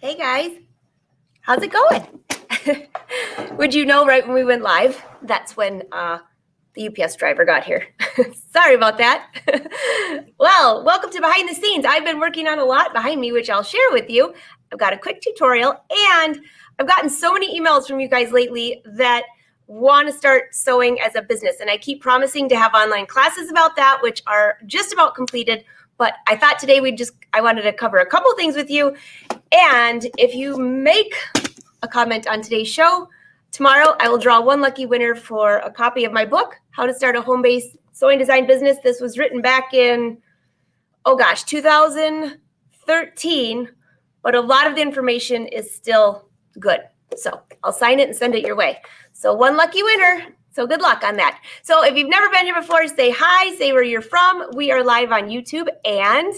Hey guys, how's it going? Would you know right when we went live, that's when the UPS driver got here. Sorry about that. Well, welcome to Behind the Scenes. I've been working on a lot behind me, which I'll share with you. I've got a quick tutorial, and I've gotten so many emails from you guys lately that want to start sewing as a business. And I keep promising to have online classes about that, which are just about completed. But I thought today I wanted to cover a couple things with you. And if you make a comment on today's show, tomorrow I will draw one lucky winner for a copy of my book, How to Start a Home-Based Sewing Design Business. This was written back in, 2013, but a lot of the information is still good. So I'll sign it and send it your way. So one lucky winner. So good luck on that. So if you've never been here before, say hi, say where you're from. We are live on YouTube and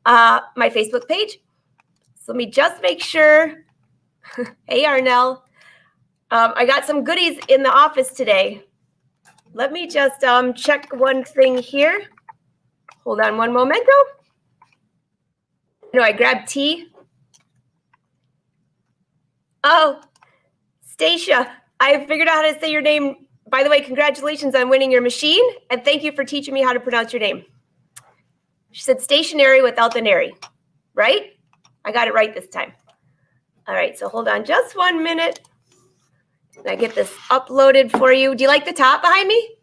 my Facebook page. So let me just make sure. Hey, Arnell. I got some goodies in the office today. Let me just check one thing here. Hold on one momento. No, I grabbed tea. Oh, Stacia, I figured out how to say your name. By the way, congratulations on winning your machine, and thank you for teaching me how to pronounce your name. She said stationary without the nary, right? I got it right this time. All right, so hold on just 1 minute. And I get this uploaded for you. Do you like the top behind me?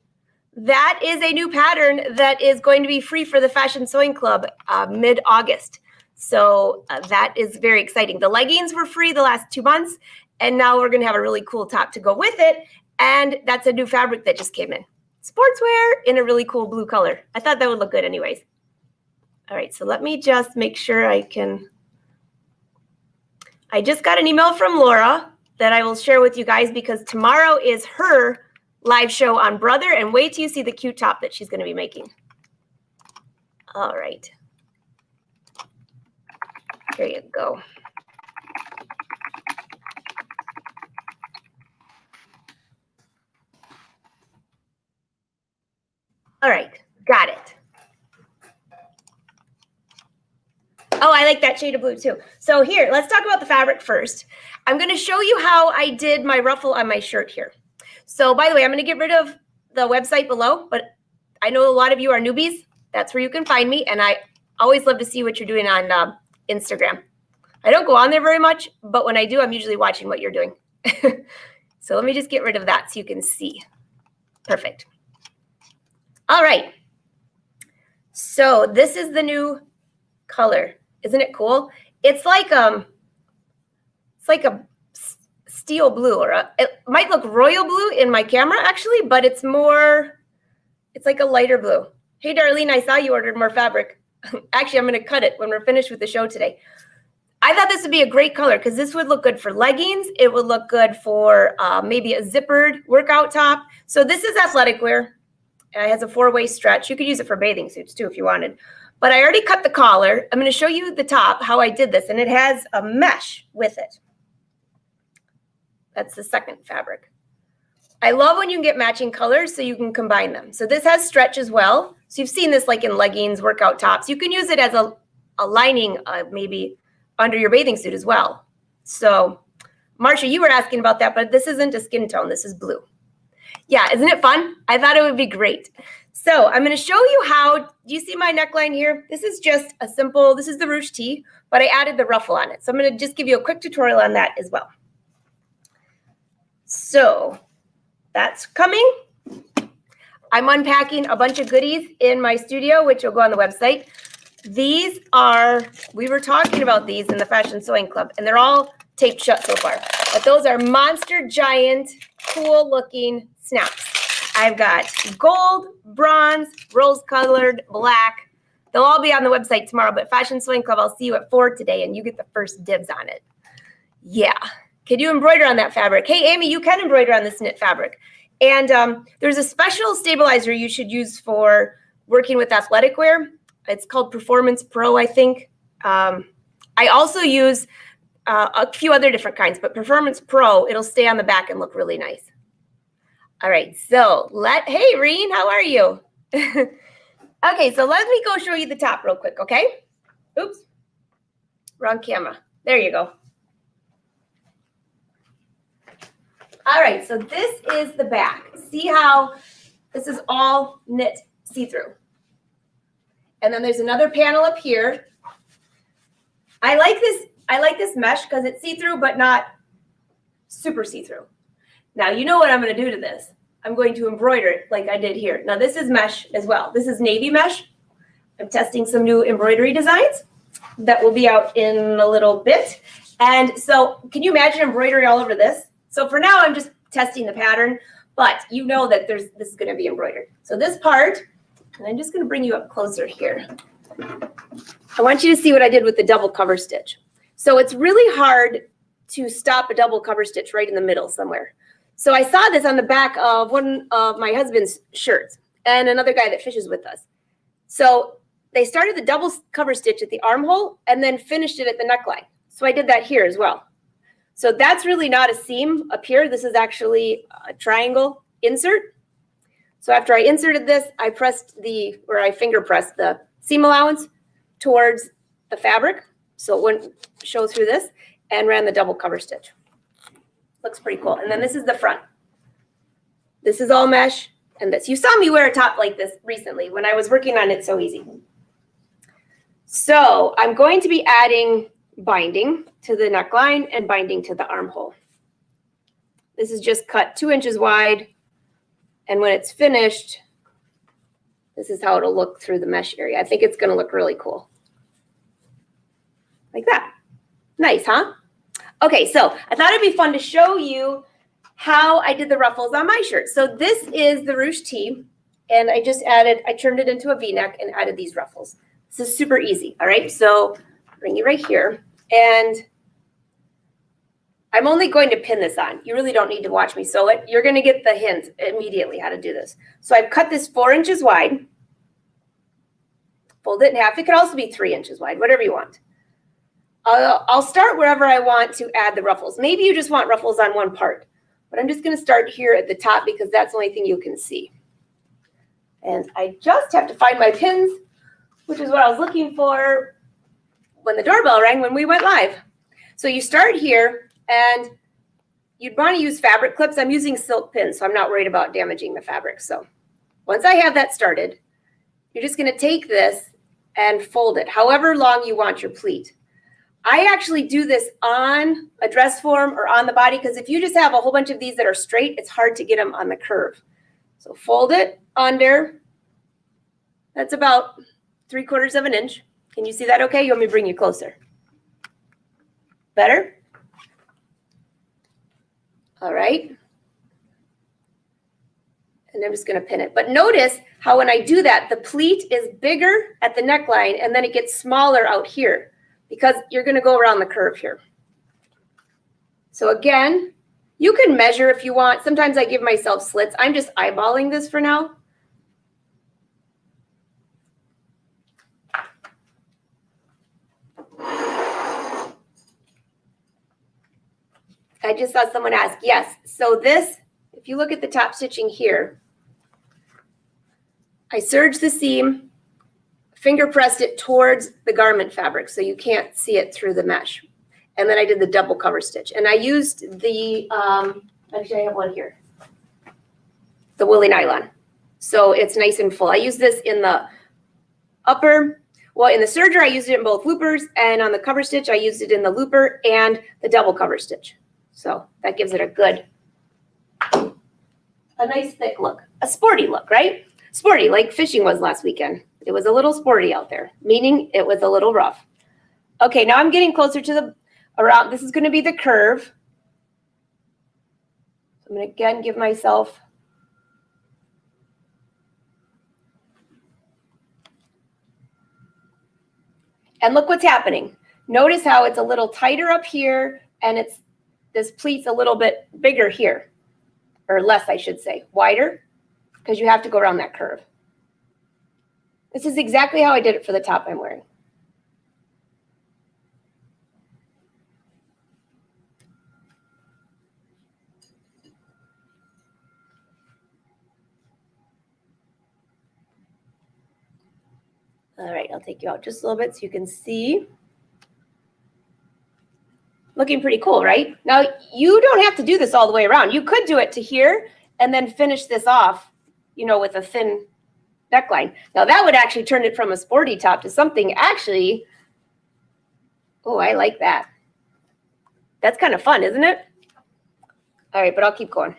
That is a new pattern that is going to be free for the Fashion Sewing Club mid-August. So that is very exciting. The leggings were free the last 2 months, and now we're going to have a really cool top to go with it. And that's a new fabric that just came in. Sportswear in a really cool blue color. I thought that would look good anyways. All right, so let me just make sure I just got an email from Laura that I will share with you guys because tomorrow is her live show on Brother, and wait till you see the cute top that she's going to be making. All right. Here you go. All right, got it. Oh, I like that shade of blue too. So here, let's talk about the fabric first. I'm going to show you how I did my ruffle on my shirt here. So by the way, I'm going to get rid of the website below, but I know a lot of you are newbies. That's where you can find me, and I always love to see what you're doing on Instagram. I don't go on there very much, but when I do, I'm usually watching what you're doing. So let me just get rid of that so you can see. Perfect. All right. So this is the new color. Isn't it cool? It's like a steel blue, or it might look royal blue in my camera actually, but it's like a lighter blue. Hey, Darlene, I saw you ordered more fabric. Actually, I'm going to cut it when we're finished with the show today. I thought this would be a great color because this would look good for leggings. It would look good for maybe a zippered workout top. So this is athletic wear. It has a 4-way stretch. You could use it for bathing suits too if you wanted. But I already cut the collar. I'm going to show you the top, how I did this. And it has a mesh with it. That's the second fabric. I love when you can get matching colors so you can combine them. So this has stretch as well. So you've seen this like in leggings, workout tops. You can use it as a lining maybe under your bathing suit as well. So Marcia, you were asking about that, but this isn't a skin tone. This is blue. Yeah, isn't it fun? I thought it would be great. So I'm going to show you how, do you see my neckline here? This is just a simple, this is the ruche tee, but I added the ruffle on it. So I'm going to just give you a quick tutorial on that as well. So that's coming. I'm unpacking a bunch of goodies in my studio, which will go on the website. These are, we were talking about these in the Fashion Sewing Club, and they're all taped shut so far. But those are monster giant, cool looking snaps. I've got gold, bronze, rose-colored, black. They'll all be on the website tomorrow, but Fashion Sewing Club, I'll see you at 4 today, and you get the first dibs on it. Yeah. Can you embroider on that fabric? Hey, Amy, you can embroider on this knit fabric. And there's a special stabilizer you should use for working with athletic wear. It's called Performance Pro, I think. I also use a few other different kinds, but Performance Pro, it'll stay on the back and look really nice. All right, so hey, Reen, how are you? Okay, so let me go show you the top real quick, okay? Oops, wrong camera. There you go. All right, so this is the back. See how this is all knit see-through. And then there's another panel up here. I like this mesh because it's see-through, but not super see-through. Now, you know what I'm going to do to this. I'm going to embroider it like I did here. Now, this is mesh as well. This is navy mesh. I'm testing some new embroidery designs that will be out in a little bit. And so can you imagine embroidery all over this? So for now, I'm just testing the pattern, but you know that this is going to be embroidered. So this part, and I'm just going to bring you up closer here. I want you to see what I did with the double cover stitch. So it's really hard to stop a double cover stitch right in the middle somewhere. So I saw this on the back of one of my husband's shirts and another guy that fishes with us. So they started the double cover stitch at the armhole and then finished it at the neckline. So I did that here as well. So that's really not a seam up here. This is actually a triangle insert. So after I inserted this, I finger pressed the seam allowance towards the fabric so it wouldn't show through this, and ran the double cover stitch. Looks pretty cool. And then this is the front. This is all mesh, and this. You saw me wear a top like this recently when I was working on It So Easy. So I'm going to be adding binding to the neckline and binding to the armhole. This is just cut 2 inches wide, and when it's finished, this is how it'll look through the mesh area. I think it's going to look really cool. Like that. Nice, huh? Okay, so I thought it'd be fun to show you how I did the ruffles on my shirt. So this is the ruche tee, and I turned it into a V-neck and added these ruffles. This is super easy, all right? So bring you right here, and I'm only going to pin this on. You really don't need to watch me sew it. You're gonna get the hint immediately how to do this. So I've cut this 4 inches wide, fold it in half. It could also be 3 inches wide, whatever you want. I'll start wherever I want to add the ruffles. Maybe you just want ruffles on one part, but I'm just going to start here at the top because that's the only thing you can see. And I just have to find my pins, which is what I was looking for when the doorbell rang when we went live. So you start here, and you'd want to use fabric clips. I'm using silk pins, so I'm not worried about damaging the fabric. So once I have that started, you're just going to take this and fold it however long you want your pleat. I actually do this on a dress form or on the body because if you just have a whole bunch of these that are straight, it's hard to get them on the curve. So fold it under. That's about 3/4 of an inch. Can you see that okay? You want me to bring you closer? Better? All right. And I'm just going to pin it. But notice how when I do that, the pleat is bigger at the neckline and then it gets smaller out here, because you're going to go around the curve here. So again, you can measure if you want. Sometimes I give myself slits. I'm just eyeballing this for now. I just saw someone ask, yes. So this, if you look at the top stitching here, I serged the seam, finger pressed it towards the garment fabric so you can't see it through the mesh. And then I did the double cover stitch. And I used the, actually I have one here, the woolly nylon. So it's nice and full. I use this in the upper, well, in the serger, I used it in both loopers, and on the cover stitch, I used it in the looper and the double cover stitch. So that gives it a nice thick look, a sporty look, right? Sporty, like fishing was last weekend. It was a little sporty out there, meaning it was a little rough. Okay, now I'm getting closer to the, around, this is going to be the curve. I'm going to again give myself and look what's happening. Notice how it's a little tighter up here, and it's this pleat's a little bit bigger here, or less, I should say, wider, because you have to go around that curve. This is exactly how I did it for the top I'm wearing. All right, I'll take you out just a little bit so you can see. Looking pretty cool, right? Now, you don't have to do this all the way around. You could do it to here and then finish this off, you know, with a thin neckline. Now, that would actually turn it from a sporty top to something actually, oh, I like that. That's kind of fun, isn't it? All right, but I'll keep going.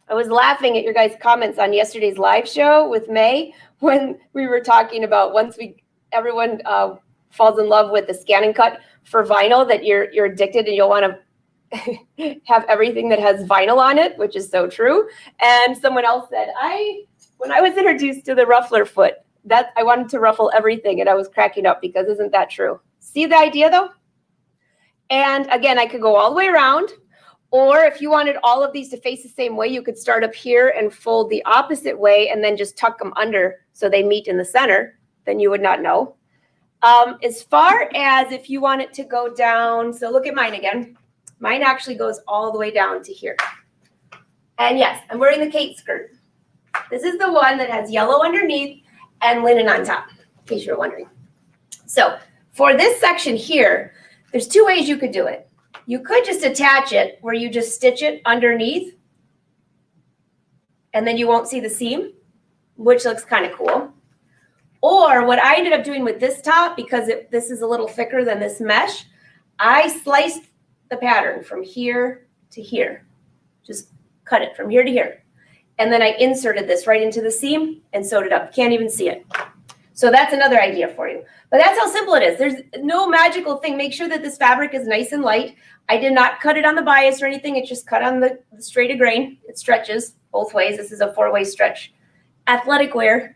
I was laughing at your guys' comments on yesterday's live show with May when we were talking about once everyone falls in love with the scan and cut for vinyl, that you're addicted and you'll want to have everything that has vinyl on it, which is so true. And someone else said, when I was introduced to the ruffler foot, that I wanted to ruffle everything, and I was cracking up because isn't that true? See the idea though? And again, I could go all the way around. Or if you wanted all of these to face the same way, you could start up here and fold the opposite way and then just tuck them under so they meet in the center. Then you would not know. As far as if you want it to go down, so look at mine again. Mine actually goes all the way down to here. And yes, I'm wearing the Kate skirt. This is the one that has yellow underneath and linen on top, in case you're wondering. So for this section here, there's two ways you could do it. You could just attach it where you just stitch it underneath and then you won't see the seam, which looks kind of cool. Or what I ended up doing with this top, because this is a little thicker than this mesh, I sliced the pattern from here to here. Just cut it from here to here. And then I inserted this right into the seam and sewed it up. You can't even see it. So that's another idea for you. But that's how simple it is. There's no magical thing. Make sure that this fabric is nice and light. I did not cut it on the bias or anything. It's just cut on the straight of grain. It stretches both ways. This is a 4-way stretch. Athletic wear,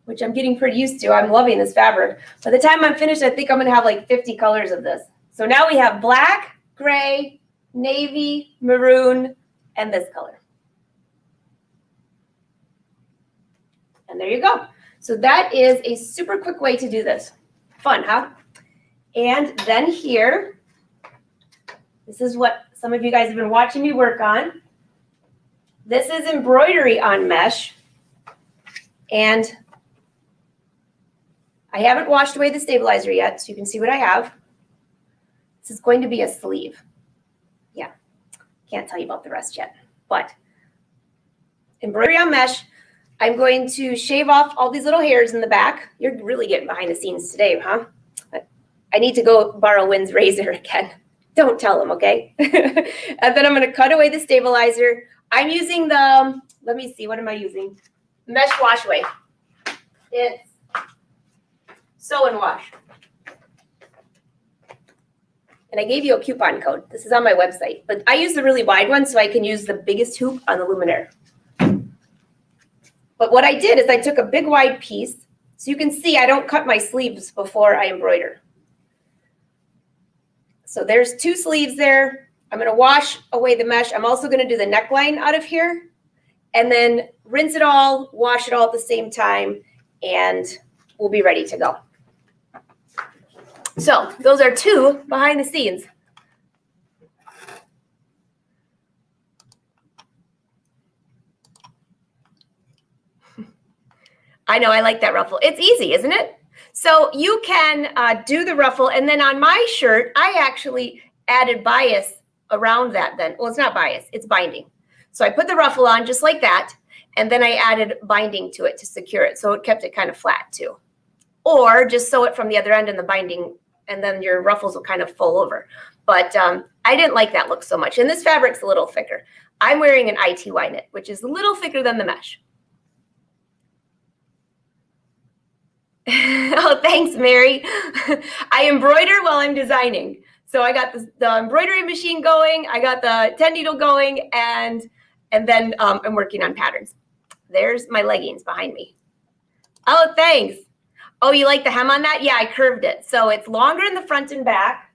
which I'm getting pretty used to. I'm loving this fabric. By the time I'm finished, I think I'm going to have like 50 colors of this. So now we have black, gray, navy, maroon, and this color. And there you go. So that is a super quick way to do this. Fun, huh? And then here, this is what some of you guys have been watching me work on. This is embroidery on mesh. And I haven't washed away the stabilizer yet, so you can see what I have. This is going to be a sleeve. Yeah, can't tell you about the rest yet. But embroidery on mesh. I'm going to shave off all these little hairs in the back. You're really getting behind the scenes today, huh? But I need to go borrow Wynn's razor again. Don't tell him, okay? And then I'm going to cut away the stabilizer. I'm using the, let me see, what am I using? Mesh wash away. It's sew and wash. And I gave you a coupon code. This is on my website. But I use the really wide one so I can use the biggest hoop on the luminaire. But what I did is I took a big wide piece. So you can see I don't cut my sleeves before I embroider. So there's 2 sleeves there. I'm going to wash away the mesh. I'm also going to do the neckline out of here. And then rinse it all, wash it all at the same time, and we'll be ready to go. So those are 2 behind the scenes. I know, I like that ruffle. It's easy, isn't it? So you can do the ruffle, and then on my shirt, I actually added bias around that then. Well, it's not bias, it's binding. So I put the ruffle on just like that, and then I added binding to it to secure it, so it kept it kind of flat too. Or just sew it from the other end in the binding, and then your ruffles will kind of fold over. But I didn't like that look so much, and this fabric's a little thicker. I'm wearing an ITY knit, which is a little thicker than the mesh. Oh, thanks, Mary. I embroider while I'm designing. So I got the embroidery machine going, I got the 10 needle going, and then I'm working on patterns. There's my leggings behind me. Oh, thanks. Oh, you like the hem on that? Yeah, I curved it. So it's longer in the front and back.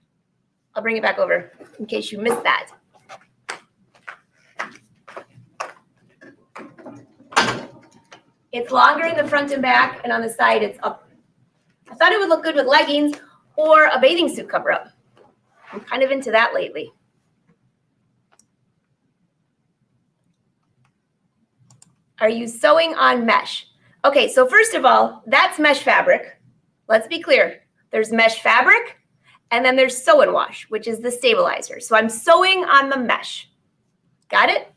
I'll bring it back over in case you missed that. It's longer in the front and back, and on the side it's up. I thought it would look good with leggings or a bathing suit cover-up. I'm kind of into that lately. Are you sewing on mesh? Okay, so first of all, that's mesh fabric. Let's be clear. There's mesh fabric, and then there's sew and wash, which is the stabilizer. So I'm sewing on the mesh. Got it?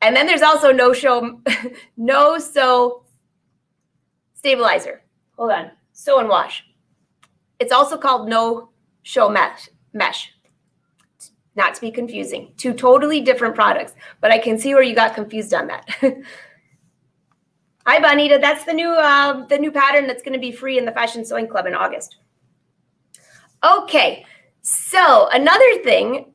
And then there's also no sew stabilizer. Hold on. Sew and wash. It's also called no show mesh. Not to be confusing. Two totally different products, but I can see where you got confused on that. Hi, Bonita. That's the new pattern that's going to be free in the Fashion Sewing Club in August. Okay, so another thing.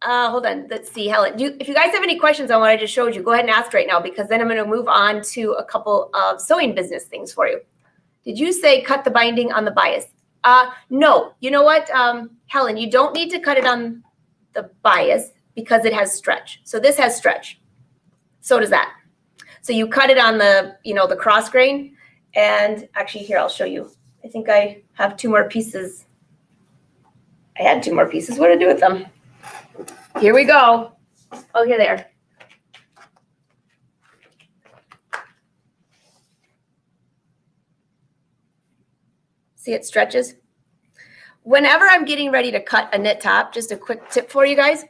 Hold on. Let's see, Helen. If you guys have any questions on what I just showed you, go ahead and ask right now, because then I'm going to move on to a couple of sewing business things for you. Did you say cut the binding on the bias? No. You know what, Helen? You don't need to cut it on the bias because it has stretch. So this has stretch. So does that. So you cut it on the, the cross grain. And actually here, I'll show you. I think I have 2 more pieces. I had 2 more pieces. What to do with them? Here we go. Oh, here they are. See, it stretches. Whenever I'm getting ready to cut a knit top, just a quick tip for you guys,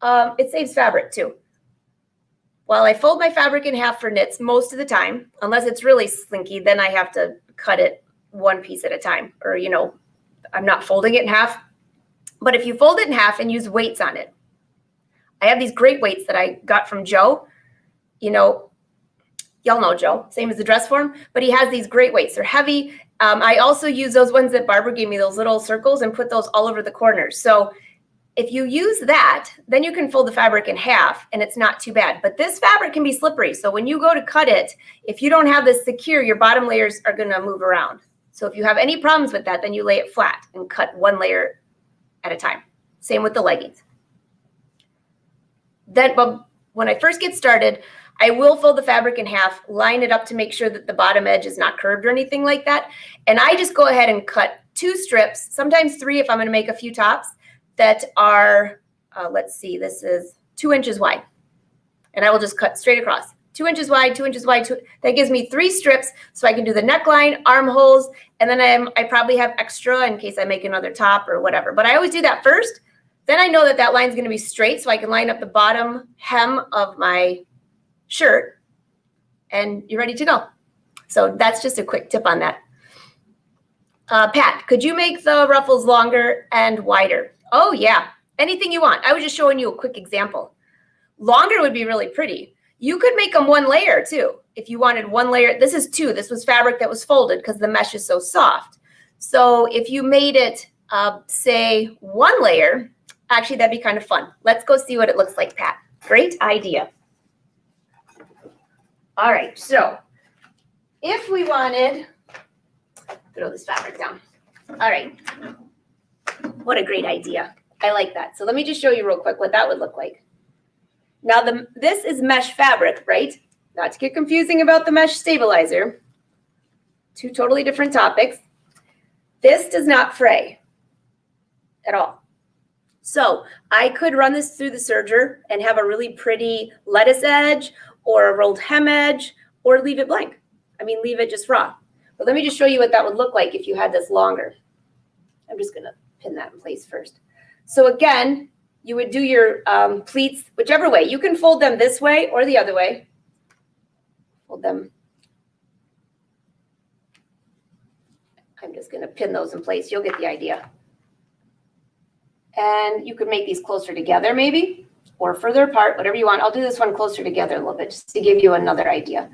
it saves fabric too. While I fold my fabric in half for knits most of the time, unless it's really slinky, then I have to cut it 1 piece at a time, or, I'm not folding it in half. But if you fold it in half and use weights on it, I have these great weights that I got from Joe. Y'all know Joe, same as the dress form, but he has these great weights. They're heavy. I also use those ones that Barbara gave me, those little circles, and put those all over the corners. So if you use that, then you can fold the fabric in half and it's not too bad. But this fabric can be slippery. So when you go to cut it, if you don't have this secure, your bottom layers are going to move around. So if you have any problems with that, then you lay it flat and cut 1 layer at a time. Same with the leggings. Then, but when I first get started, I will fold the fabric in half, line it up to make sure that the bottom edge is not curved or anything like that. And I just go ahead and cut 2 strips, sometimes 3 if I'm going to make a few tops that are, let's see, this is 2 inches wide. And I will just cut straight across. 2 inches wide, 2 inches wide. That gives me 3 strips so I can do the neckline, armholes, and then I probably have extra in case I make another top or whatever. But I always do that first. Then I know that that line's going to be straight so I can line up the bottom hem of my shirt and you're ready to go. So that's just a quick tip on that. Pat, could you make the ruffles longer and wider? Oh yeah, anything you want. I was just showing you a quick example. Longer would be really pretty. You could make them 1 layer too. If you wanted 1 layer, this is 2. This was fabric that was folded because the mesh is so soft. So if you made it, say 1 layer, actually that'd be kind of fun. Let's go see what it looks like, Pat. Great idea. All right, so if we wanted, throw this fabric down. All right, what a great idea. I like that. So let me just show you real quick what that would look like. Now this is mesh fabric, right? Not to get confusing about the mesh stabilizer. 2 totally different topics. This does not fray at all. So I could run this through the serger and have a really pretty lettuce edge or a rolled hem edge, or leave it blank. I mean, leave it just raw. But let me just show you what that would look like if you had this longer. I'm just gonna pin that in place first. So again, you would do your pleats, whichever way. You can fold them this way or the other way. Fold them. I'm just gonna pin those in place. You'll get the idea. And you could make these closer together maybe, or further apart, whatever you want. I'll do this one closer together a little bit just to give you another idea.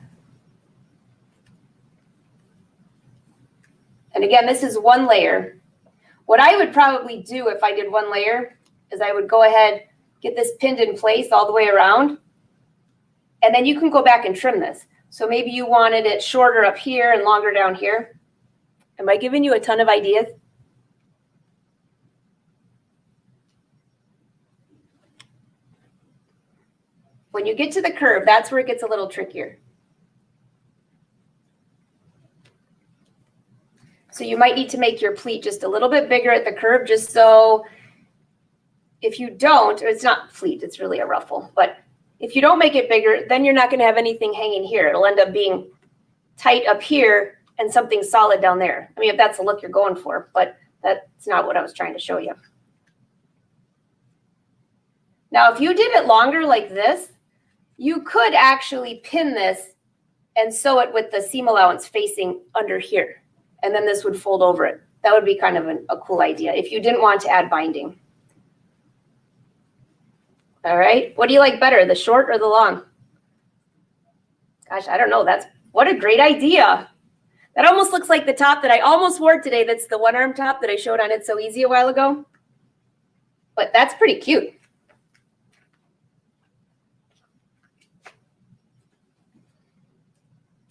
And again, this is 1 layer. What I would probably do if I did 1 layer is I would go ahead, get this pinned in place all the way around, and then you can go back and trim this. So maybe you wanted it shorter up here and longer down here. Am I giving you a ton of ideas? When you get to the curve, that's where it gets a little trickier. So you might need to make your pleat just a little bit bigger at the curve, just so if you don't, or it's not pleat, it's really a ruffle, but if you don't make it bigger, then you're not going to have anything hanging here. It'll end up being tight up here and something solid down there. I mean, if that's the look you're going for, but that's not what I was trying to show you. Now, if you did it longer like this, you could actually pin this and sew it with the seam allowance facing under here. And then this would fold over it. That would be kind of a cool idea if you didn't want to add binding. All right, what do you like better, the short or the long? Gosh, I don't know. What a great idea. That almost looks like the top that I almost wore today. That's the one arm top that I showed on It's So Easy a while ago. But that's pretty cute.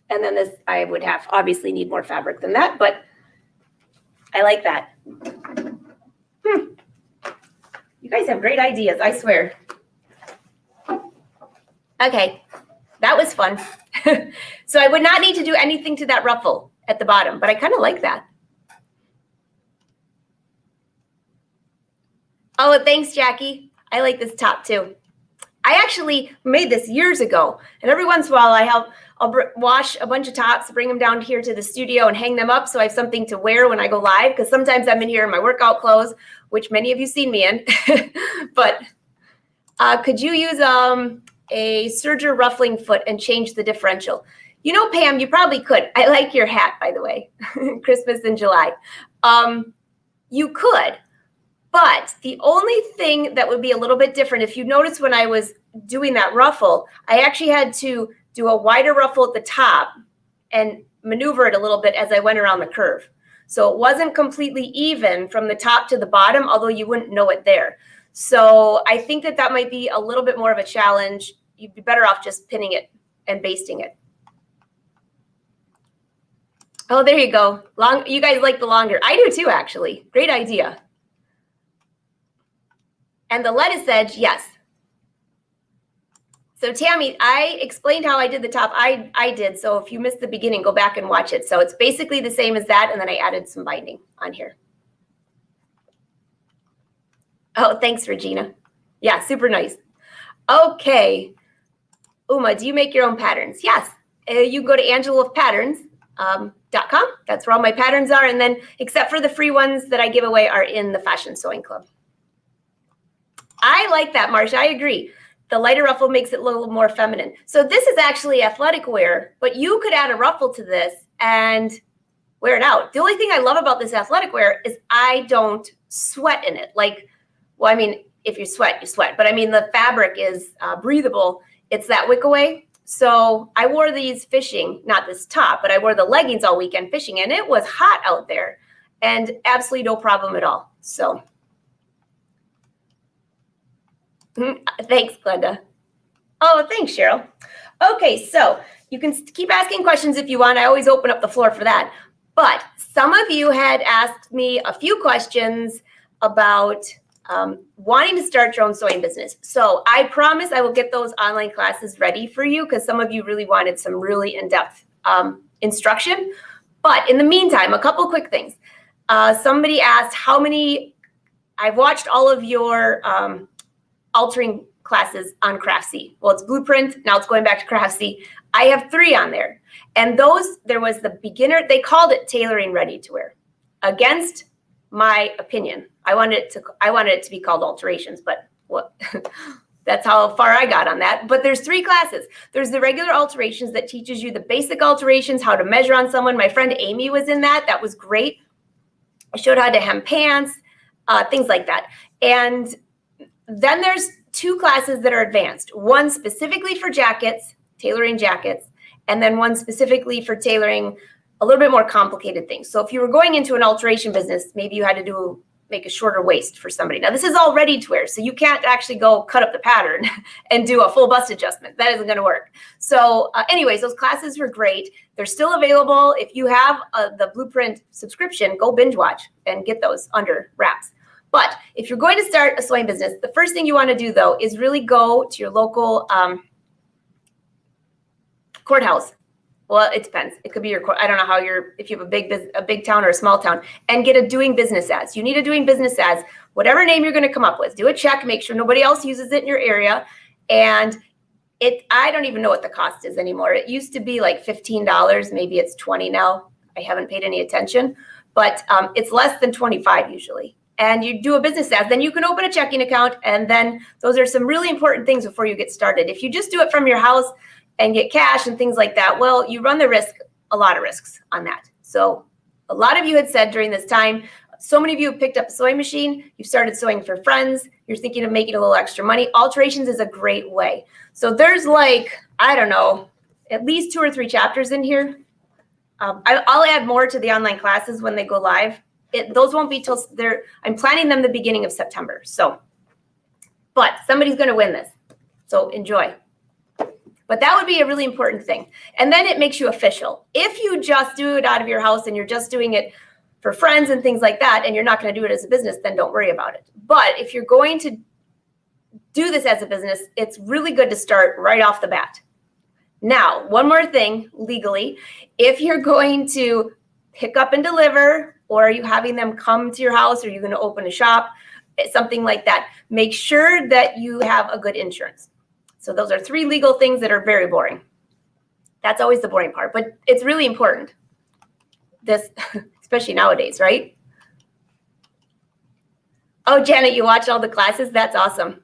And then this, I would have obviously need more fabric than that, but I like that. You guys have great ideas, I swear. Okay, that was fun. So I would not need to do anything to that ruffle at the bottom, but I kind of like that. Oh, thanks, Jackie. I like this top too. I actually made this years ago, and every once in a while I'll wash a bunch of tops, bring them down here to the studio and hang them up so I have something to wear when I go live, because sometimes I'm in here in my workout clothes, which many of you seen me in. But could you use a serger ruffling foot and change the differential? You know, Pam, you probably could. I like your hat, by the way. Christmas in July. You could. But the only thing that would be a little bit different, if you notice when I was doing that ruffle, I actually had to do a wider ruffle at the top and maneuver it a little bit as I went around the curve. So it wasn't completely even from the top to the bottom, although you wouldn't know it there. So I think that might be a little bit more of a challenge. You'd be better off just pinning it and basting it. Oh, there you go. You guys like the longer. I do too, actually. Great idea. And the lettuce edge, yes. So Tammy, I explained how I did the top. I did. So if you missed the beginning, go back and watch it. So it's basically the same as that. And then I added some binding on here. Oh, thanks, Regina. Yeah, super nice. Okay. Uma, do you make your own patterns? Yes. You can go to angelawolfpatterns.com. That's where all my patterns are. And then except for the free ones that I give away are in the Fashion Sewing Club. I like that, Marsha. I agree. The lighter ruffle makes it a little more feminine. So this is actually athletic wear, but you could add a ruffle to this and wear it out. The only thing I love about this athletic wear is I don't sweat in it. Like, well, I mean, if you sweat, you sweat. But I mean, the fabric is breathable. It's that wick away. So I wore these fishing, not this top, but I wore the leggings all weekend fishing, and it was hot out there and absolutely no problem at all. So thanks, Glenda. Oh, thanks, Cheryl. Okay, so you can keep asking questions if you want. I always open up the floor for that. But some of you had asked me a few questions about wanting to start your own sewing business. So I promise I will get those online classes ready for you because some of you really wanted some really in-depth instruction. But in the meantime, a couple quick things. Somebody asked how many, I've watched all of your altering classes on Craftsy. Well, it's Blueprint. Now it's going back to Craftsy. I have 3 on there. And those, there was the beginner, they called it tailoring ready to wear. Against my opinion. I wanted it to be called alterations, but what that's how far I got on that. But there's 3 classes. There's the regular alterations that teaches you the basic alterations, how to measure on someone. My friend Amy was in that. That was great. I showed how to hem pants, things like that. And then there's 2 classes that are advanced. One specifically for jackets, tailoring jackets, and then one specifically for tailoring a little bit more complicated things. So if you were going into an alteration business, maybe you had to make a shorter waist for somebody. Now this is all ready to wear, so you can't actually go cut up the pattern and do a full bust adjustment. That isn't gonna work. So anyways, those classes were great. They're still available. If you have the Blueprint subscription, go binge watch and get those under wraps. But if you're going to start a sewing business, the first thing you want to do, though, is really go to your local courthouse. Well, it depends. It could be your court. I don't know how if you have a big town or a small town, and get a doing business as. You need a doing business as, whatever name you're going to come up with. Do a check, make sure nobody else uses it in your area, and I don't even know what the cost is anymore. It used to be like $15. Maybe it's $20 now. I haven't paid any attention, but it's less than $25 usually. And you do a business ad, then you can open a checking account. And then those are some really important things before you get started. If you just do it from your house and get cash and things like that, well, you run the risk, a lot of risks on that. So a lot of you had said during this time, so many of you have picked up a sewing machine. You've started sewing for friends. You're thinking of making a little extra money. Alterations is a great way. So there's like, I don't know, at least 2 or 3 chapters in here. I'll add more to the online classes when they go live. Those won't be till I'm planning them the beginning of September. So, but somebody's going to win this. So enjoy. But that would be a really important thing. And then it makes you official. If you just do it out of your house and you're just doing it for friends and things like that, and you're not going to do it as a business, then don't worry about it. But if you're going to do this as a business, it's really good to start right off the bat. Now, one more thing legally, if you're going to pick up and deliver, or are you having them come to your house, or you're going to open a shop, something like that, make sure that you have a good insurance. So those are 3 legal things that are very boring. That's always the boring part, but it's really important. This, especially nowadays, right? Oh, Janet, you watch all the classes? That's awesome.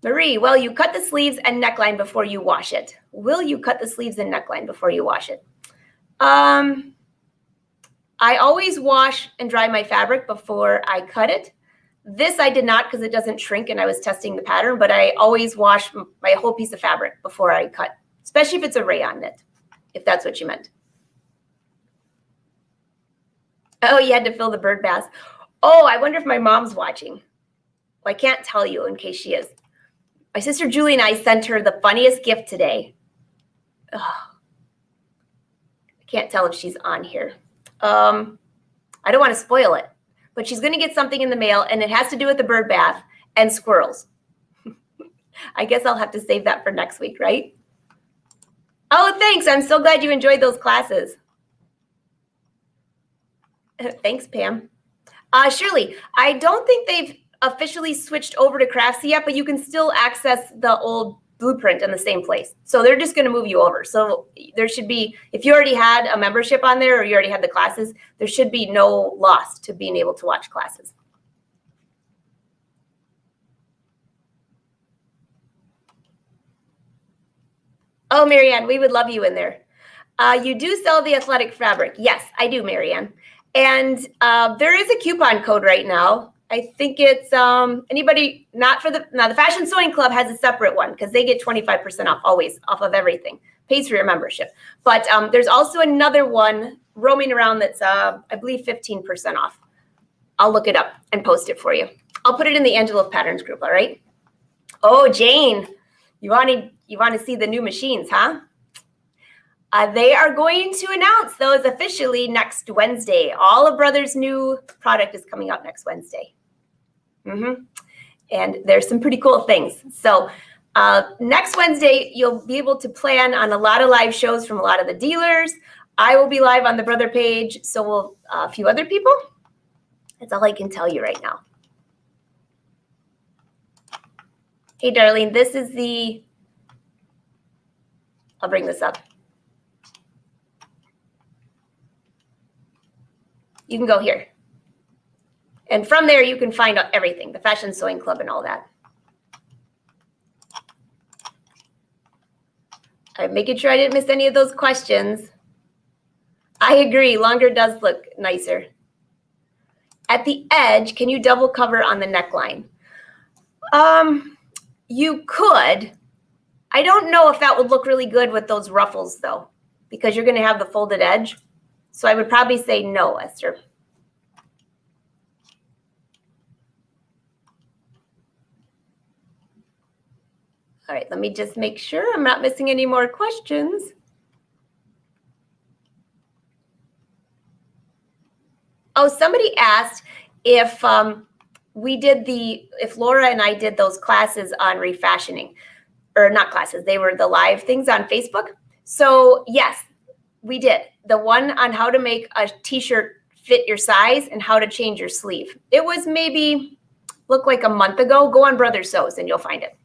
Marie, well, you cut the sleeves and neckline before you wash it. Will you cut the sleeves and neckline before you wash it? I always wash and dry my fabric before I cut it. This I did not because it doesn't shrink and I was testing the pattern, but I always wash my whole piece of fabric before I cut, especially if it's a rayon knit, if that's what you meant. Oh, you had to fill the bird bath. Oh, I wonder if my mom's watching. Well, I can't tell you in case she is. My sister Julie and I sent her the funniest gift today. Oh, I can't tell if she's on here. I don't want to spoil it, but she's going to get something in the mail, and it has to do with the bird bath and squirrels. I guess I'll have to save that for next week, right? Oh, thanks. I'm so glad you enjoyed those classes. Thanks, Pam. Shirley, I don't think they've officially switched over to Craftsy yet, but you can still access the old blueprint in the same place. So they're just going to move you over. So there should be, if you already had a membership on there or you already had the classes, there should be no loss to being able to watch classes. Oh, Marianne, we would love you in there. You do sell the athletic fabric. Yes, I do, Marianne. And there is a coupon code right now. I think it's anybody not for the Fashion Sewing Club has a separate one because they get 25% off always off of everything. Pays for your membership. But there's also another one roaming around that's I believe 15% off. I'll look it up and post it for you. I'll put it in the Angela Patterns group. All right. Oh, Jane, you want to see the new machines, huh? They are going to announce those officially next Wednesday. All of Brothers' new product is coming out next Wednesday. And there's some pretty cool things. So next Wednesday, you'll be able to plan on a lot of live shows from a lot of the dealers. I will be live on the Brother page. So will a few other people. That's all I can tell you right now. Hey, Darlene, this is the, I'll bring this up. You can go here. And from there, you can find out everything, the Fashion Sewing Club and all that. I'm making sure I didn't miss any of those questions. I agree, longer does look nicer. At the edge, can you double cover on the neckline? You could. I don't know if that would look really good with those ruffles, though, because you're going to have the folded edge. So I would probably say no, Esther. All right, let me just make sure I'm not missing any more questions. Oh, somebody asked if if Laura and I did those classes on refashioning, or not classes, they were the live things on Facebook. So yes, we did. The one on how to make a t-shirt fit your size and how to change your sleeve. It was maybe, look like a month ago. Go on Brother Sews and you'll find it.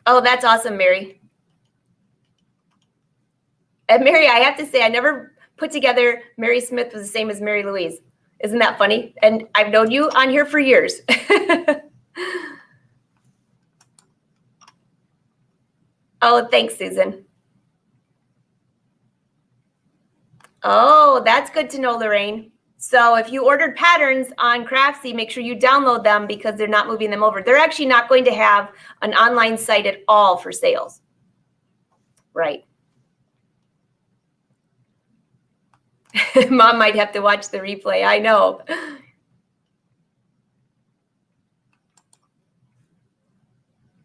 Oh, that's awesome, Mary. And Mary, I have to say, I never put together Mary Smith was the same as Mary Louise. Isn't that funny? And I've known you on here for years. Oh, thanks, Susan. Oh, that's good to know, Lorraine. So if you ordered patterns on Craftsy, make sure you download them because they're not moving them over. They're actually not going to have an online site at all for sales. Right. Mom might have to watch the replay. I know.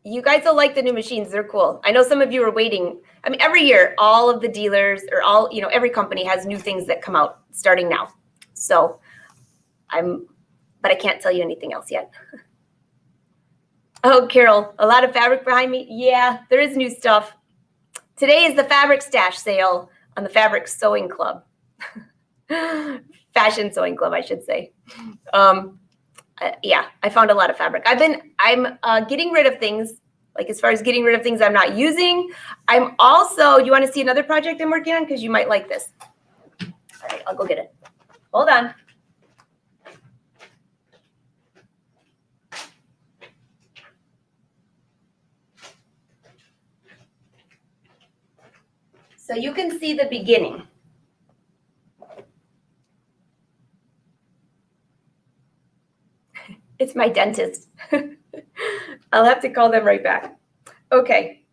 You guys will like the new machines. They're cool. I know some of you are waiting. I mean, every year, all of the dealers or all, every company has new things that come out starting now. So but I can't tell you anything else yet. Oh, Carol, a lot of fabric behind me. Yeah, there is new stuff. Today is the fabric stash sale on the Fabric Sewing Club. Fashion Sewing Club, I should say. Yeah, I found a lot of fabric. I'm getting rid of things, like as far as getting rid of things I'm not using. I'm also, you want to see another project I'm working on? Because you might like this. All right, I'll go get it. Hold on. So you can see the beginning. It's my dentist. I'll have to call them right back. Okay.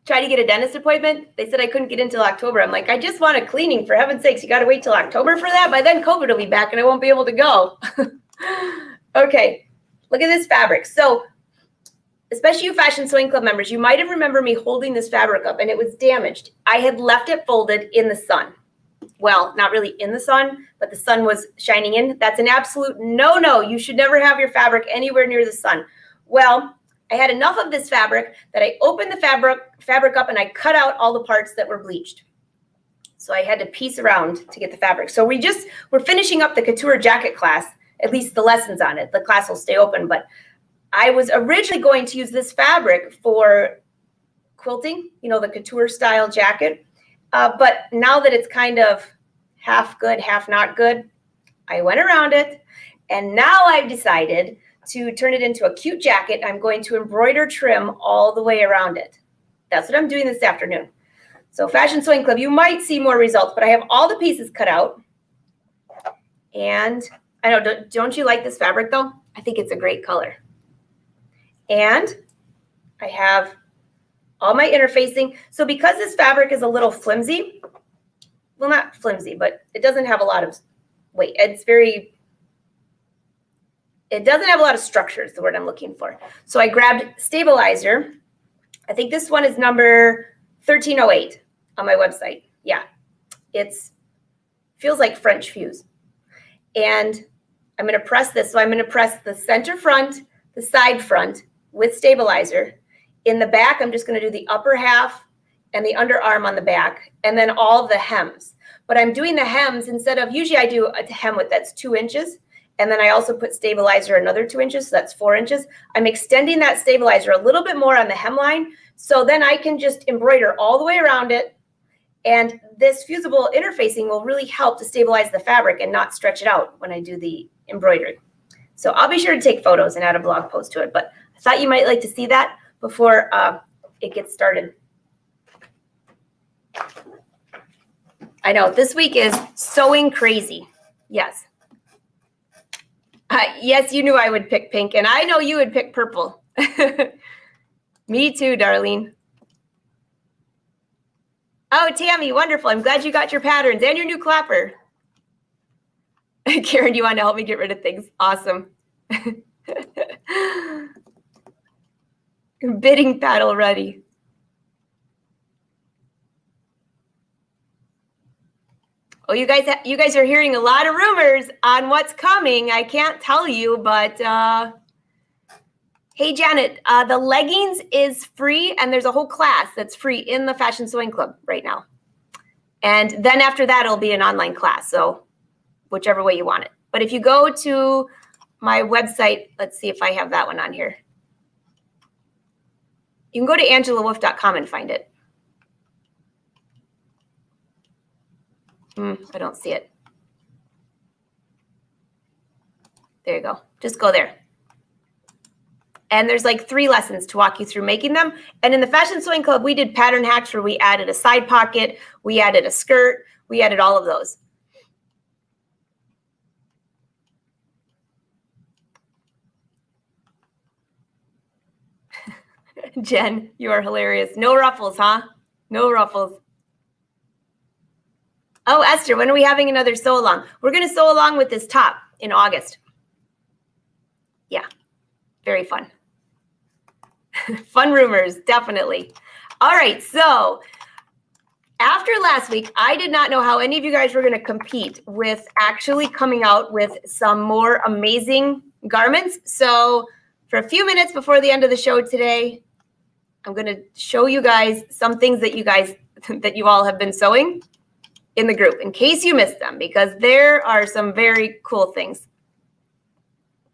Try to get a dentist appointment. They said I couldn't get in until October. I'm like, I just want a cleaning, for heaven's sakes. You got to wait till October for that? By then COVID will be back and I won't be able to go. Okay, look at this fabric. So especially you Fashion Sewing Club members, you might have remembered me holding this fabric up and it was damaged. I had left it folded in the sun. Well, not really in the sun, but the sun was shining in. That's an absolute no-no. You should never have your fabric anywhere near the sun. Well, I had enough of this fabric that I opened the fabric up and I cut out all the parts that were bleached. So I had to piece around to get the fabric. So we're finishing up the Couture jacket class, at least the lessons on it. The class will stay open, but I was originally going to use this fabric for quilting, the Couture style jacket. But now that it's kind of half good, half not good, I went around it. And now I've decided to turn it into a cute jacket. I'm going to embroider trim all the way around it. That's what I'm doing this afternoon. So Fashion Sewing Club, you might see more results, but I have all the pieces cut out. And I know, don't you like this fabric though? I think it's a great color. And I have all my interfacing. So because this fabric is a little flimsy, well, not flimsy, but it doesn't have a lot of weight. It doesn't have a lot of structure is the word I'm looking for. So I grabbed stabilizer. I think this one is number 1308 on my website. Yeah, feels like French fuse. And I'm going to press this. So I'm going to press the center front, the side front with stabilizer. In the back, I'm just going to do the upper half and the underarm on the back, and then all the hems. But I'm doing the hems instead of, usually I do a hem width that's 2 inches, and then I also put stabilizer another 2 inches, so that's 4 inches. I'm extending that stabilizer a little bit more on the hemline, so then I can just embroider all the way around it, and this fusible interfacing will really help to stabilize the fabric and not stretch it out when I do the embroidery. So I'll be sure to take photos and add a blog post to it, but I thought you might like to see that before it gets started. I know, this week is sewing crazy. Yes. Yes, you knew I would pick pink, and I know you would pick purple. Me too, Darlene. Oh, Tammy, wonderful. I'm glad you got your patterns and your new clapper. Karen, you want to help me get rid of things? Awesome. Bidding paddle ready. Oh, you guys are hearing a lot of rumors on what's coming. I can't tell you, but hey, Janet, the leggings is free, and there's a whole class that's free in the Fashion Sewing Club right now. And then after that, it'll be an online class, so whichever way you want it. But if you go to my website, let's see if I have that one on here. You can go to angelawolf.com and find it. I don't see it. There you go. Just go there. And there's like 3 lessons to walk you through making them. And in the Fashion Sewing Club, we did pattern hacks where we added a side pocket, we added a skirt, we added all of those. Jen, you are hilarious. No ruffles, huh? No ruffles. Oh, Esther, when are we having another sew along? We're going to sew along with this top in August. Yeah, very fun. Fun rumors, definitely. All right, so after last week, I did not know how any of you guys were going to compete with actually coming out with some more amazing garments. So for a few minutes before the end of the show today, I'm going to show you guys some things that you all have been sewing in the group in case you missed them, because there are some very cool things.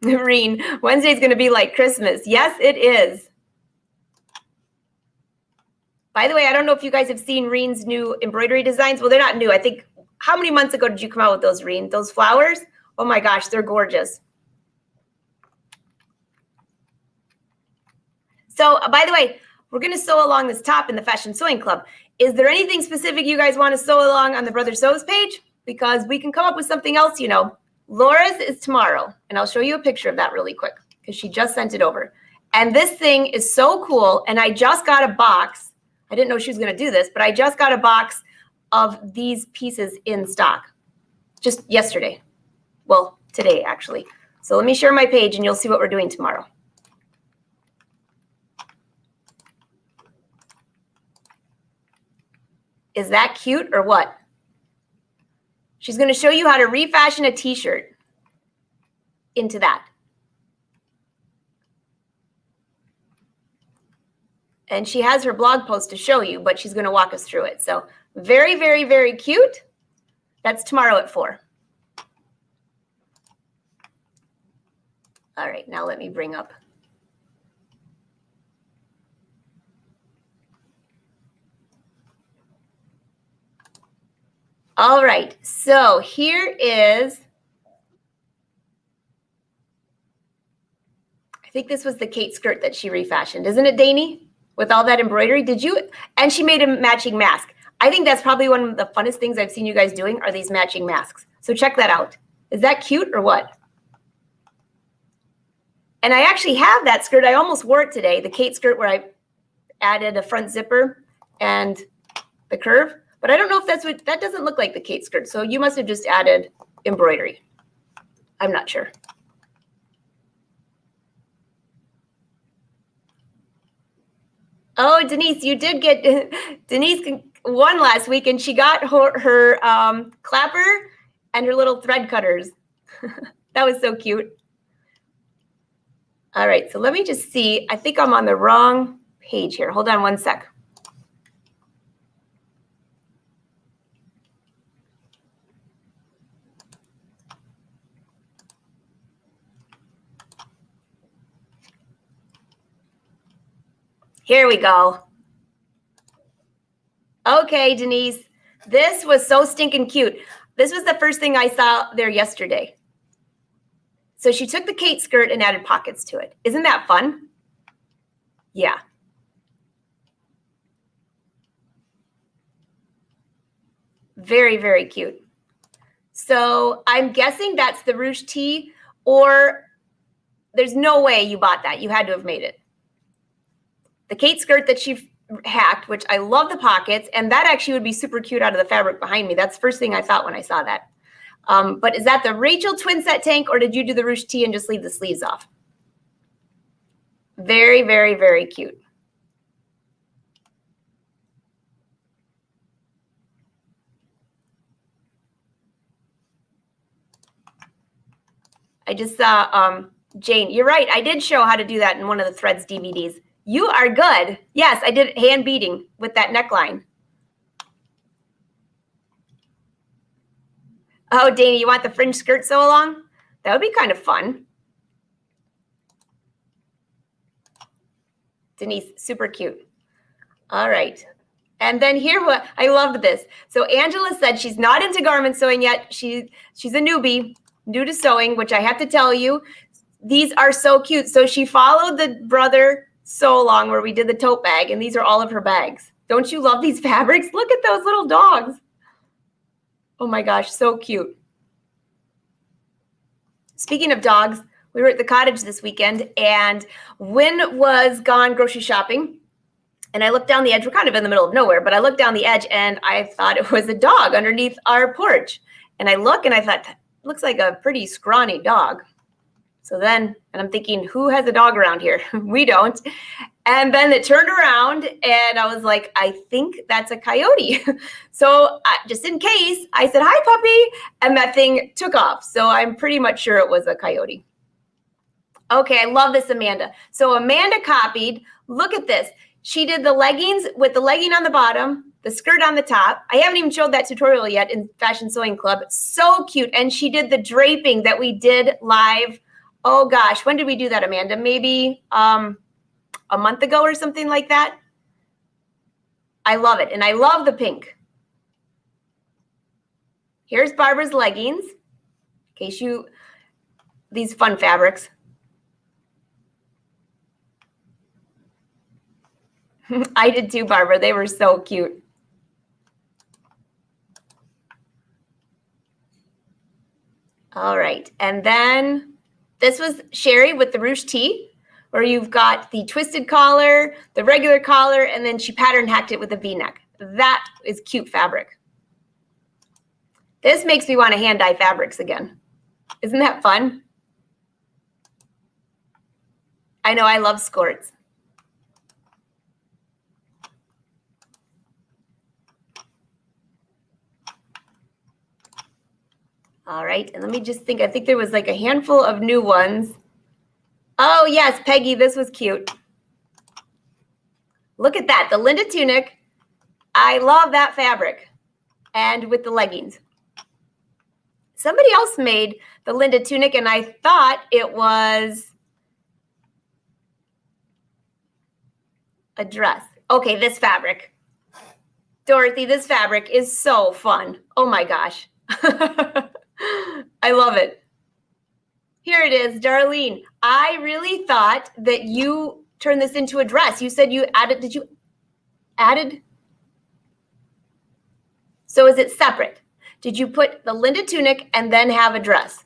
Reen, Wednesday's going to be like Christmas. Yes, it is. By the way, I don't know if you guys have seen Reen's new embroidery designs. Well, they're not new. I think, how many months ago did you come out with those, Reen? Those flowers? Oh my gosh, they're gorgeous. So, by the way, we're going to sew along this top in the Fashion Sewing Club. Is there anything specific you guys want to sew along on the Brother Sews page? Because we can come up with something else, you know. Laura's is tomorrow, and I'll show you a picture of that really quick because she just sent it over. And this thing is so cool, and I just got a box. I didn't know she was going to do this, but I just got a box of these pieces in stock just yesterday. Well, today, actually. So let me share my page, and you'll see what we're doing tomorrow. Is that cute or what? She's going to show you how to refashion a t-shirt into that. And she has her blog post to show you, but she's going to walk us through it. So very, very, very cute. That's tomorrow at 4. All right, now let me bring up. All right, so here is, I think this was the Kate skirt that she refashioned. Isn't it, Danny? With all that embroidery, did you? And she made a matching mask. I think that's probably one of the funnest things I've seen you guys doing are these matching masks. So check that out. Is that cute or what? And I actually have that skirt. I almost wore it today, the Kate skirt where I added a front zipper and the curve. But I don't know if that's what, that doesn't look like the Kate skirt. So you must have just added embroidery. I'm not sure. Oh, Denise, you did get, Denise won last week and she got her clapper and her little thread cutters. That was so cute. All right, so let me just see. I think I'm on the wrong page here. Hold on one sec. Here we go. Okay, Denise, this was so stinking cute. This was the first thing I saw there yesterday. So she took the Kate skirt and added pockets to it. Isn't that fun? Yeah. Very, very cute. So I'm guessing that's the ruche tee, or there's no way you bought that. You had to have made it. The Kate skirt that she hacked, which I love the pockets, and that actually would be super cute out of the fabric behind me. That's the first thing I thought when I saw that. But is that the Rachel twin set tank, or did you do the ruche tee and just leave the sleeves off? Very, very, very cute. I just saw, Jane, you're right. I did show how to do that in one of the Threads DVDs. You are good. Yes, I did hand beading with that neckline. Oh, Dana, you want the fringe skirt sew along? That would be kind of fun. Denise, super cute. All right. And then here, what I loved this. So Angela said she's not into garment sewing yet. She's a newbie, new to sewing, which I have to tell you, these are so cute. So she followed the brother sew along where we did the tote bag, and these are all of her bags. Don't you love these fabrics? Look at those little dogs. Oh my gosh, so cute. Speaking of dogs, we were at the cottage this weekend, and Wynn was gone grocery shopping. And I looked down the edge. We're kind of in the middle of nowhere, but I looked down the edge and I thought it was a dog underneath our porch. And I look and I thought, that looks like a pretty scrawny dog. So then, and I'm thinking, who has a dog around here? We don't. And then it turned around and I was like, I think that's a coyote. So just in case, I said, hi, puppy. And that thing took off. So I'm pretty much sure it was a coyote. Okay, I love this, Amanda. So Amanda copied. Look at this. She did the leggings with the legging on the bottom, the skirt on the top. I haven't even showed that tutorial yet in Fashion Sewing Club. So cute. And she did the draping that we did live. Oh gosh, when did we do that, Amanda? Maybe a month ago or something like that. I love it. And I love the pink. Here's Barbara's leggings. In case these fun fabrics. I did too, Barbara. They were so cute. All right. And then this was Sherry with the ruche tee, where you've got the twisted collar, the regular collar, and then she pattern hacked it with a V-neck. That is cute fabric. This makes me want to hand dye fabrics again. Isn't that fun? I know, I love skirts. All right, and let me just think. I think there was like a handful of new ones. Oh, yes, Peggy, this was cute. Look at that, the Linda tunic. I love that fabric. And with the leggings. Somebody else made the Linda tunic, and I thought it was a dress. Okay, this fabric. Dorothy, this fabric is so fun. Oh my gosh. I love it. Here it is, Darlene. I really thought that you turned this into a dress. You said you added, did you added? So is it separate? Did you put the Linda tunic and then have a dress?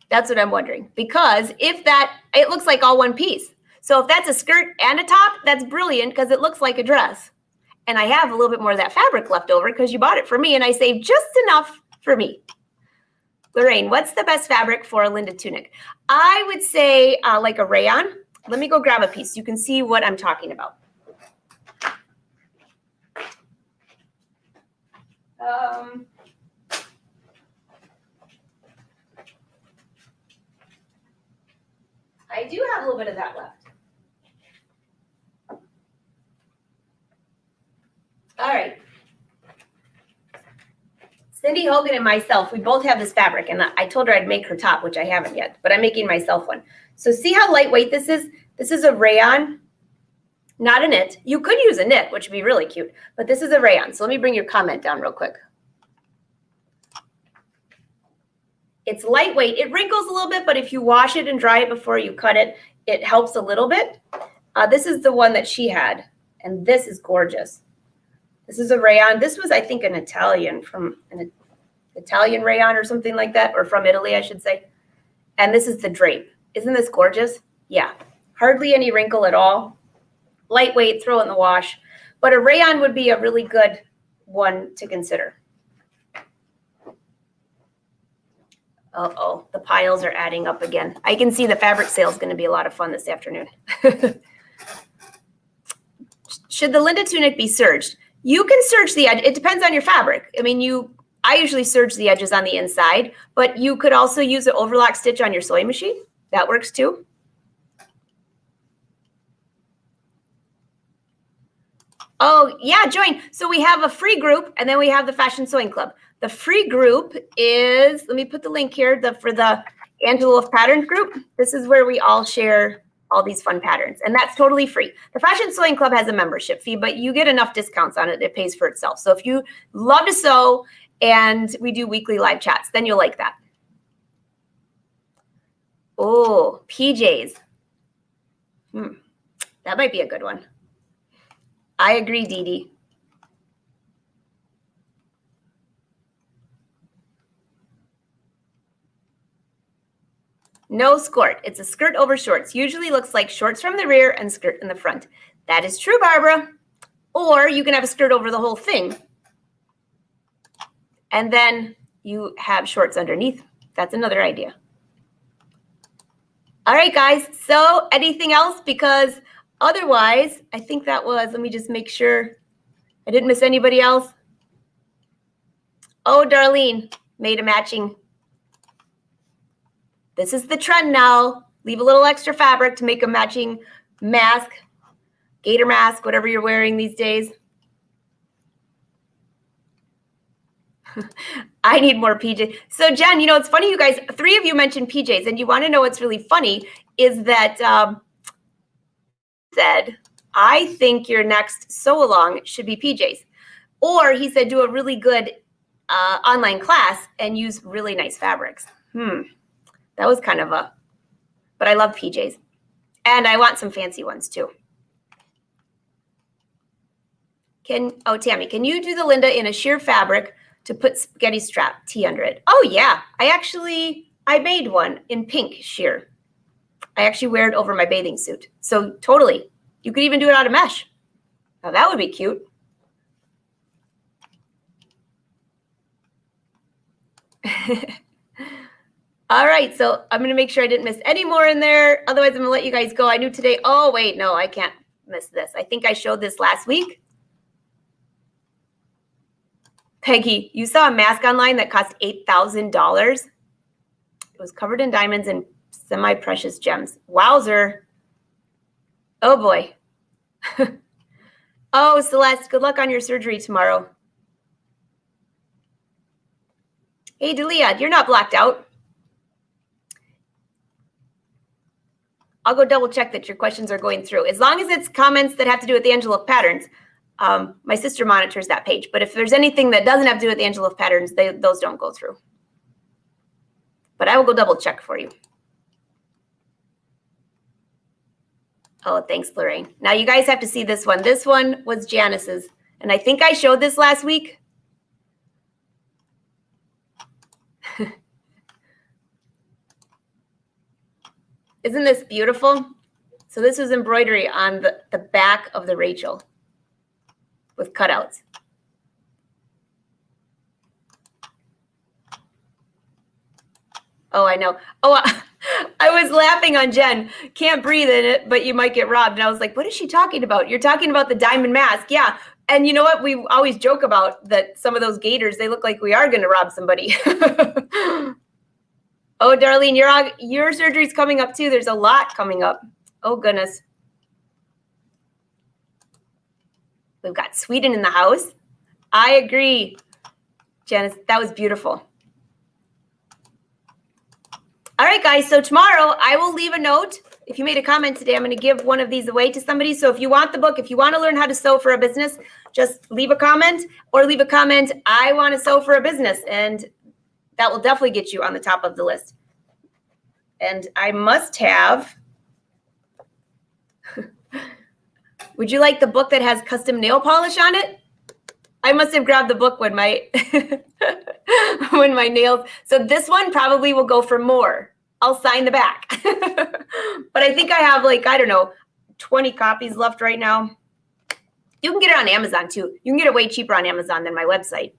That's what I'm wondering. Because if that, it looks like all one piece. So if that's a skirt and a top, that's brilliant because it looks like a dress. And I have a little bit more of that fabric left over because you bought it for me and I saved just enough for me. Lorraine, what's the best fabric for a Linda tunic? I would say like a rayon. Let me go grab a piece. You can see what I'm talking about. I do have a little bit of that left. All right. Cindy Hogan and myself, we both have this fabric, and I told her I'd make her top, which I haven't yet, but I'm making myself one. So see how lightweight this is? This is a rayon, not a knit. You could use a knit, which would be really cute, but this is a rayon. So let me bring your comment down real quick. It's lightweight. It wrinkles a little bit, but if you wash it and dry it before you cut it, it helps a little bit. This is the one that she had, and this is gorgeous. This is a rayon. This was, I think, an Italian rayon or something like that, or from Italy, I should say. And this is the drape. Isn't this gorgeous? Yeah, hardly any wrinkle at all. Lightweight, throw it in the wash. But a rayon would be a really good one to consider. Uh-oh, the piles are adding up again. I can see the fabric sale is going to be a lot of fun this afternoon. Should the Linda tunic be serged? You can serge the edge. It depends on your fabric. I mean, I usually serge the edges on the inside, but you could also use an overlock stitch on your sewing machine. That works too. Oh, yeah, join. So we have a free group, and then we have the Fashion Sewing Club. The free group is, let me put the link here, for the Angela Wolf Patterns group. This is where we all share all these fun patterns. And that's totally free. The Fashion Sewing Club has a membership fee, but you get enough discounts on it. It pays for itself. So if you love to sew and we do weekly live chats, then you'll like that. Oh, PJs. That might be a good one. I agree, Dee Dee. No skirt. It's a skirt over shorts. Usually looks like shorts from the rear and skirt in the front. That is true, Barbara. Or you can have a skirt over the whole thing. And then you have shorts underneath. That's another idea. All right, guys. So anything else? Because otherwise, I think that was, let me just make sure I didn't miss anybody else. Oh, Darlene made a matching. This is the trend now. Leave a little extra fabric to make a matching mask, gator mask, whatever you're wearing these days. I need more PJs. So Jen, you know, it's funny, you guys, 3 of you mentioned PJs, and you want to know what's really funny is that said, I think your next sew along should be PJs. Or he said, do a really good online class and use really nice fabrics. That was kind of a, but I love PJs. And I want some fancy ones too. Oh, Tammy, can you do the Linda in a sheer fabric to put spaghetti strap tee under it? Oh yeah, I made one in pink sheer. I actually wear it over my bathing suit. So totally, you could even do it out of mesh. Now that would be cute. All right, so I'm gonna make sure I didn't miss any more in there. Otherwise, I'm gonna let you guys go. I knew today, oh wait, no, I can't miss this. I think I showed this last week. Peggy, you saw a mask online that cost $8,000. It was covered in diamonds and semi-precious gems. Wowzer. Oh boy. Oh, Celeste, good luck on your surgery tomorrow. Hey, Delia, you're not blacked out. I'll go double check that your questions are going through. As long as it's comments that have to do with the Angel of Patterns, my sister monitors that page. But if there's anything that doesn't have to do with the Angel of Patterns, those don't go through. But I will go double check for you. Oh, thanks, Lorraine. Now you guys have to see this one. This one was Janice's. And I think I showed this last week. Isn't this beautiful? So this was embroidery on the back of the Rachel with cutouts. Oh, I know. Oh, I was laughing on Jen. Can't breathe in it, but you might get robbed. And I was like, what is she talking about? You're talking about the diamond mask. Yeah. And you know what? We always joke about that some of those gators, they look like we are going to rob somebody. Oh, Darlene, your surgery's coming up too. There's a lot coming up. Oh, goodness. We've got Sweden in the house. I agree, Janice. That was beautiful. All right, guys. So tomorrow I will leave a note. If you made a comment today, I'm going to give one of these away to somebody. So if you want the book, if you want to learn how to sew for a business, just leave a comment or leave a comment, I want to sew for a business. And that will definitely get you on the top of the list. And I must have, would you like the book that has custom nail polish on it? I must have grabbed the book when my, when my nails, so this one probably will go for more. I'll sign the back. But I think I have like, I don't know, 20 copies left right now. You can get it on Amazon too. You can get it way cheaper on Amazon than my website.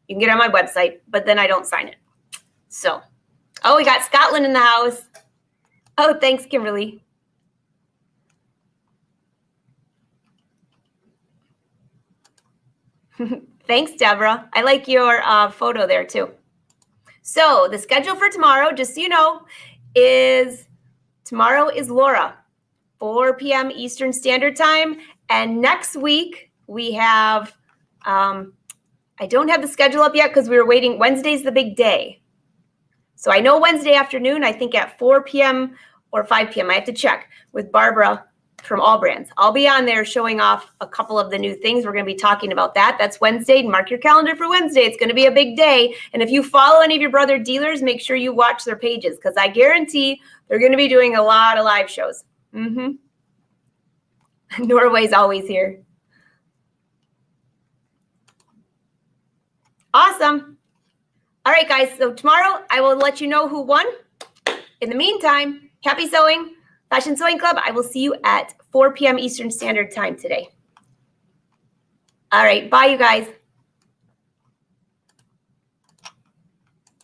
You can get it on my website, but then I don't sign it. So, oh, we got Scotland in the house. Oh, thanks, Kimberly. Thanks, Deborah. I like your photo there too. So the schedule for tomorrow, just so you know, is tomorrow is Laura, 4 p.m. Eastern Standard Time. And next week we have, I don't have the schedule up yet because we were waiting. Wednesday's the big day. So I know Wednesday afternoon, I think at 4 p.m. or 5 p.m. I have to check with Barbara from All Brands. I'll be on there showing off a couple of the new things. We're going to be talking about that. That's Wednesday. Mark your calendar for Wednesday. It's going to be a big day. And if you follow any of your brother dealers, make sure you watch their pages because I guarantee they're going to be doing a lot of live shows. Norway's always here. Awesome. All right, guys. So tomorrow I will let you know who won. In the meantime, happy sewing. Fashion Sewing Club, I will see you at 4 p.m. Eastern Standard Time today. All right. Bye, you guys.